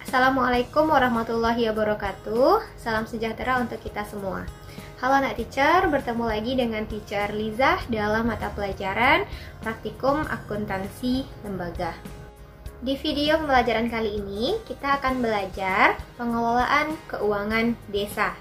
Assalamualaikum warahmatullahi wabarakatuh. Salam sejahtera untuk kita semua. Halo anak teacher, bertemu lagi dengan teacher Liza dalam mata pelajaran Praktikum Akuntansi Lembaga. Di video pembelajaran kali ini, kita akan belajar pengelolaan keuangan desa.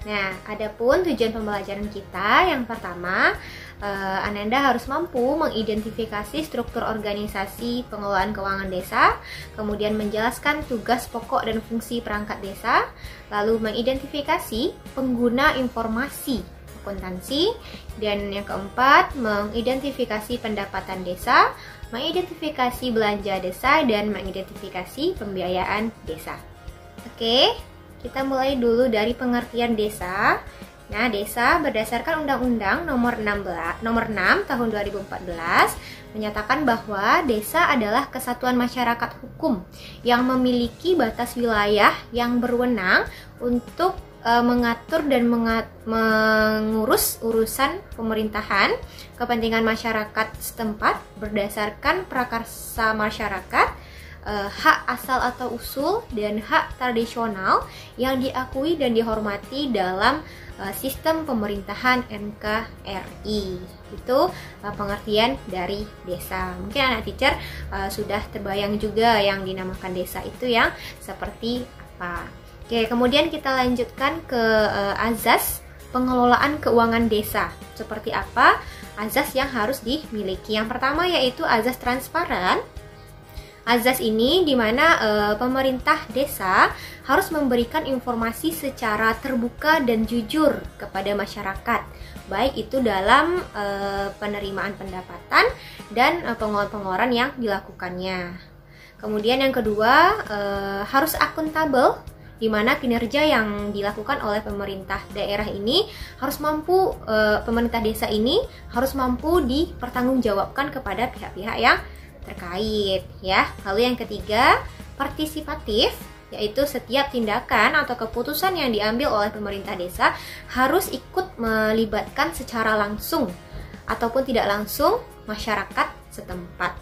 Nah, adapun tujuan pembelajaran kita yang pertama, Ananda harus mampu mengidentifikasi struktur organisasi pengelolaan keuangan desa, kemudian menjelaskan tugas pokok dan fungsi perangkat desa, lalu mengidentifikasi pengguna informasi akuntansi, dan yang keempat, mengidentifikasi pendapatan desa, mengidentifikasi belanja desa, dan mengidentifikasi pembiayaan desa. Oke, kita mulai dulu dari pengertian desa. Nah, desa berdasarkan Undang-Undang Nomor 6 Tahun 2014 menyatakan bahwa desa adalah kesatuan masyarakat hukum yang memiliki batas wilayah yang berwenang untuk mengatur dan mengurus urusan pemerintahan, kepentingan masyarakat setempat berdasarkan prakarsa masyarakat, hak asal atau usul, dan hak tradisional yang diakui dan dihormati dalam sistem pemerintahan NKRI. Itu pengertian dari desa. Mungkin anak teacher sudah terbayang juga yang dinamakan desa itu yang seperti apa. Oke, kemudian kita lanjutkan ke azas pengelolaan keuangan desa. Seperti apa azas yang harus dimiliki? Yang pertama yaitu azas transparan. Azas ini di mana pemerintah desa harus memberikan informasi secara terbuka dan jujur kepada masyarakat, baik itu dalam penerimaan pendapatan dan pengeluaran yang dilakukannya. Kemudian yang kedua, harus akuntabel, di mana kinerja yang dilakukan oleh pemerintah daerah ini harus mampu, pemerintah desa ini harus mampu dipertanggungjawabkan kepada pihak-pihak yang terkait, ya. Lalu yang ketiga, partisipatif, yaitu setiap tindakan atau keputusan yang diambil oleh pemerintah desa harus ikut melibatkan secara langsung ataupun tidak langsung masyarakat setempat,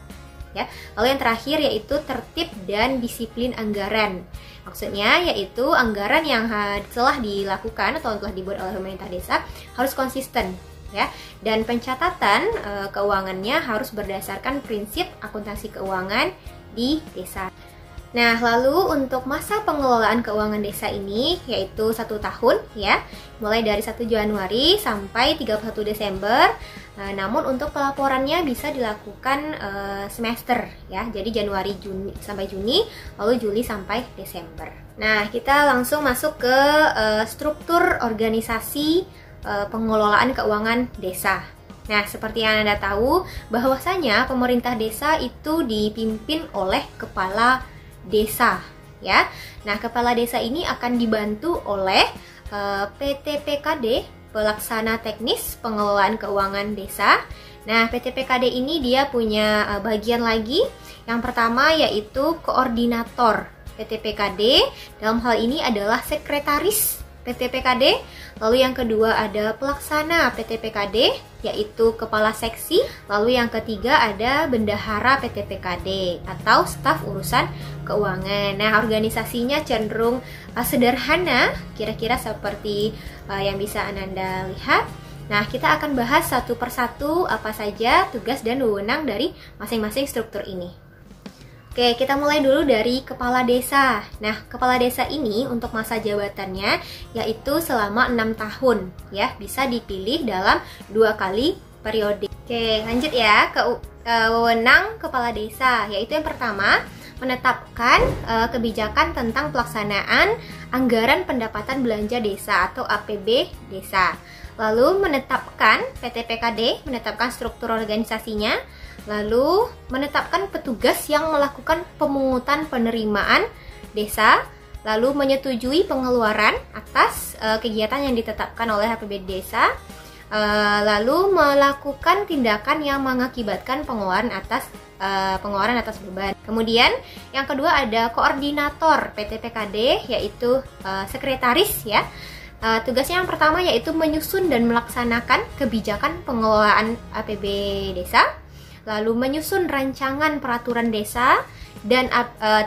ya. Lalu yang terakhir yaitu tertib dan disiplin anggaran. Maksudnya yaitu anggaran yang telah dilakukan atau telah dibuat oleh pemerintah desa harus konsisten, ya, dan pencatatan keuangannya harus berdasarkan prinsip akuntansi keuangan di desa. Nah, lalu untuk masa pengelolaan keuangan desa ini yaitu 1 tahun, ya, mulai dari 1 Januari sampai 31 Desember. Namun untuk pelaporannya bisa dilakukan semester, ya, jadi Januari sampai Juni, lalu Juli sampai Desember. Nah, kita langsung masuk ke struktur organisasi pengelolaan keuangan desa. Nah, seperti yang Anda tahu, bahwasanya pemerintah desa itu dipimpin oleh kepala desa, ya. Nah, kepala desa ini akan dibantu oleh PTPKD, pelaksana teknis pengelolaan keuangan desa. Nah, PTPKD ini dia punya bagian lagi. Yang pertama yaitu koordinator PTPKD. Dalam hal ini adalah sekretaris PTPKD. Lalu yang kedua ada pelaksana PTPKD, yaitu kepala seksi. Lalu yang ketiga ada bendahara PTPKD atau staf urusan keuangan. Nah, organisasinya cenderung sederhana, kira-kira seperti yang bisa Ananda lihat. Nah, kita akan bahas satu persatu apa saja tugas dan wewenang dari masing-masing struktur ini. Oke, kita mulai dulu dari kepala desa. Nah, kepala desa ini untuk masa jabatannya yaitu selama 6 tahun, ya, bisa dipilih dalam 2 kali periode. Oke, lanjut ya ke wewenang kepala desa, yaitu yang pertama menetapkan kebijakan tentang pelaksanaan anggaran pendapatan belanja desa atau APB desa. Lalu menetapkan PTPKD, menetapkan struktur organisasinya. Lalu menetapkan petugas yang melakukan pemungutan penerimaan desa, lalu menyetujui pengeluaran atas kegiatan yang ditetapkan oleh APBD desa, lalu melakukan tindakan yang mengakibatkan pengeluaran atas beban. Kemudian yang kedua ada koordinator PTPKD, yaitu sekretaris, ya. Tugasnya yang pertama yaitu menyusun dan melaksanakan kebijakan pengelolaan APB desa, lalu menyusun rancangan peraturan desa dan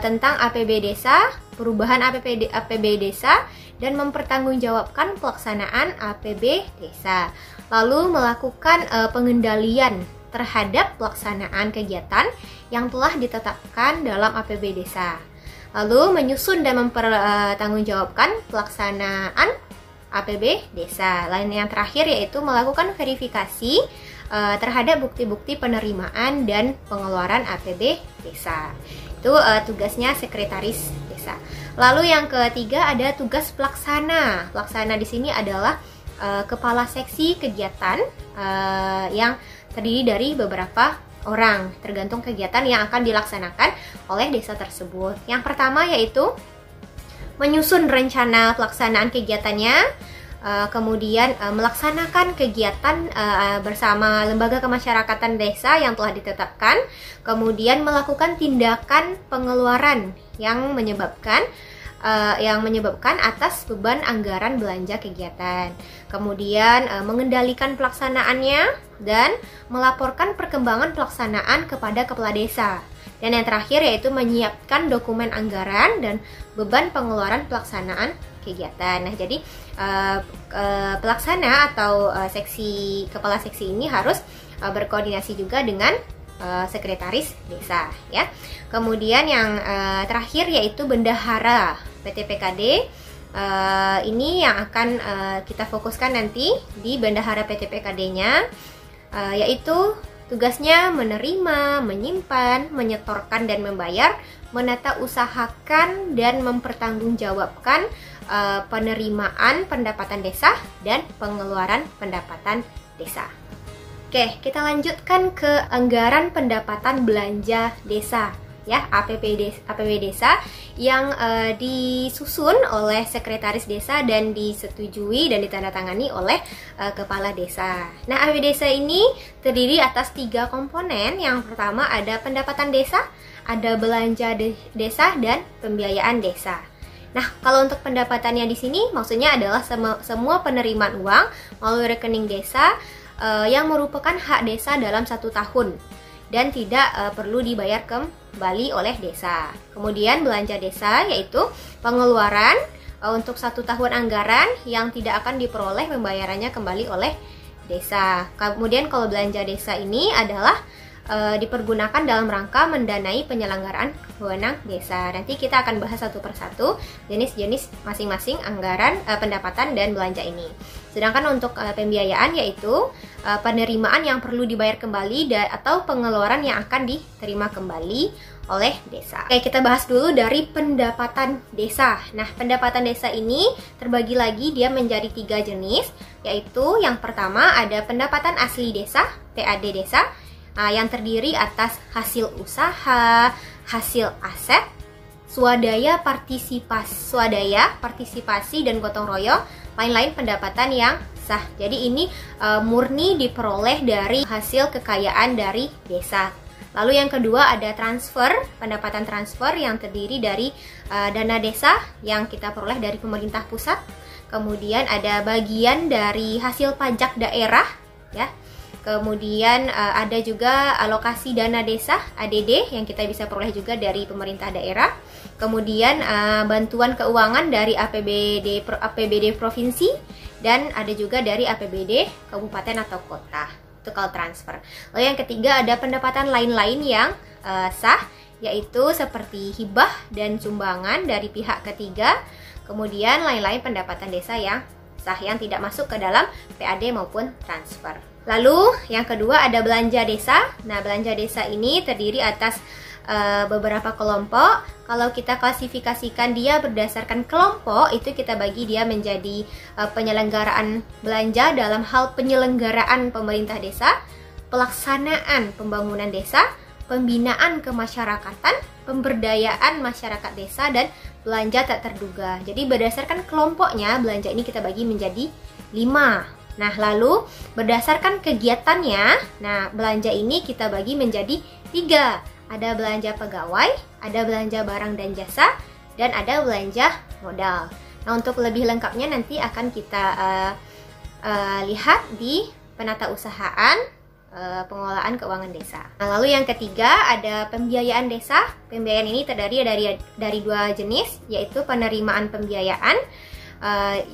tentang APB desa, perubahan APB desa dan mempertanggungjawabkan pelaksanaan APB desa. Lalu melakukan pengendalian terhadap pelaksanaan kegiatan yang telah ditetapkan dalam APB desa. Lalu menyusun dan mempertanggungjawabkan pelaksanaan APB desa. Lain yang terakhir yaitu melakukan verifikasi terhadap bukti-bukti penerimaan dan pengeluaran APB desa. Itu tugasnya sekretaris desa. Lalu yang ketiga ada tugas pelaksana. Pelaksana di sini adalah kepala seksi kegiatan yang terdiri dari beberapa orang, tergantung kegiatan yang akan dilaksanakan oleh desa tersebut. Yang pertama yaitu menyusun rencana pelaksanaan kegiatannya, kemudian melaksanakan kegiatan bersama lembaga kemasyarakatan desa yang telah ditetapkan, kemudian melakukan tindakan pengeluaran yang menyebabkan atas beban anggaran belanja kegiatan, kemudian mengendalikan pelaksanaannya dan melaporkan perkembangan pelaksanaan kepada kepala desa. Dan yang terakhir yaitu menyiapkan dokumen anggaran dan beban pengeluaran pelaksanaan kegiatan. Nah, jadi pelaksana atau kepala seksi ini harus berkoordinasi juga dengan sekretaris desa, ya. Kemudian yang terakhir yaitu bendahara PTPKD. Ini yang akan kita fokuskan nanti di bendahara PTPKD-nya, yaitu tugasnya menerima, menyimpan, menyetorkan dan membayar, menata usahakan dan mempertanggungjawabkan penerimaan pendapatan desa dan pengeluaran pendapatan desa. Oke, kita lanjutkan ke anggaran pendapatan belanja desa, ya, APB desa yang disusun oleh sekretaris desa dan disetujui dan ditandatangani oleh kepala desa. Nah, APB desa ini terdiri atas 3 komponen. Yang pertama ada pendapatan desa, ada belanja desa, dan pembiayaan desa. Nah, kalau untuk pendapatannya di sini maksudnya adalah semua penerimaan uang melalui rekening desa yang merupakan hak desa dalam 1 tahun dan tidak perlu dibayar kembali oleh desa. Kemudian belanja desa yaitu pengeluaran untuk 1 tahun anggaran yang tidak akan diperoleh pembayarannya kembali oleh desa. Kemudian kalau belanja desa ini adalah dipergunakan dalam rangka mendanai penyelenggaraan wewenang desa. Nanti kita akan bahas satu persatu jenis-jenis masing-masing anggaran pendapatan dan belanja ini. Sedangkan untuk pembiayaan yaitu penerimaan yang perlu dibayar kembali atau pengeluaran yang akan diterima kembali oleh desa. Oke, kita bahas dulu dari pendapatan desa. Nah, pendapatan desa ini terbagi lagi dia menjadi 3 jenis, yaitu yang pertama ada pendapatan asli desa, PAD desa, yang terdiri atas hasil usaha, hasil aset, swadaya partisipasi dan gotong royong, lain-lain pendapatan yang sah. Jadi ini murni diperoleh dari hasil kekayaan dari desa. Lalu yang kedua ada transfer, pendapatan transfer yang terdiri dari dana desa yang kita peroleh dari pemerintah pusat. Kemudian ada bagian dari hasil pajak daerah, ya. Kemudian ada juga alokasi dana desa ADD yang kita bisa peroleh juga dari pemerintah daerah. Kemudian bantuan keuangan dari APBD provinsi dan ada juga dari APBD kabupaten atau kota. Itu kalau transfer. Lalu yang ketiga ada pendapatan lain-lain yang sah, yaitu seperti hibah dan sumbangan dari pihak ketiga. Kemudian lain-lain pendapatan desa yang sah yang tidak masuk ke dalam PAD maupun transfer. Lalu yang kedua ada belanja desa. Nah, belanja desa ini terdiri atas beberapa kelompok. Kalau kita klasifikasikan dia berdasarkan kelompok, itu kita bagi dia menjadi penyelenggaraan belanja dalam hal penyelenggaraan pemerintah desa, pelaksanaan pembangunan desa, pembinaan kemasyarakatan, pemberdayaan masyarakat desa, dan belanja tak terduga. Jadi berdasarkan kelompoknya belanja ini kita bagi menjadi 5. Nah, lalu berdasarkan kegiatannya, nah belanja ini kita bagi menjadi 3. Ada belanja pegawai, ada belanja barang dan jasa, dan ada belanja modal. Nah, untuk lebih lengkapnya nanti akan kita lihat di penata usahaan pengelolaan keuangan desa. Nah, lalu yang ketiga ada pembiayaan desa. Pembiayaan ini terdiri dari dua jenis, yaitu penerimaan pembiayaan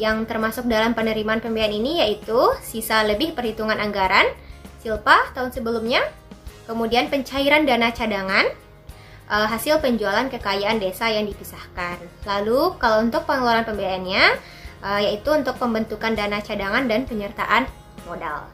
yang termasuk dalam penerimaan pembiayaan ini yaitu sisa lebih perhitungan anggaran, silpa tahun sebelumnya, kemudian pencairan dana cadangan, hasil penjualan kekayaan desa yang dipisahkan. Lalu kalau untuk pengeluaran pembiayaannya yaitu untuk pembentukan dana cadangan dan penyertaan modal.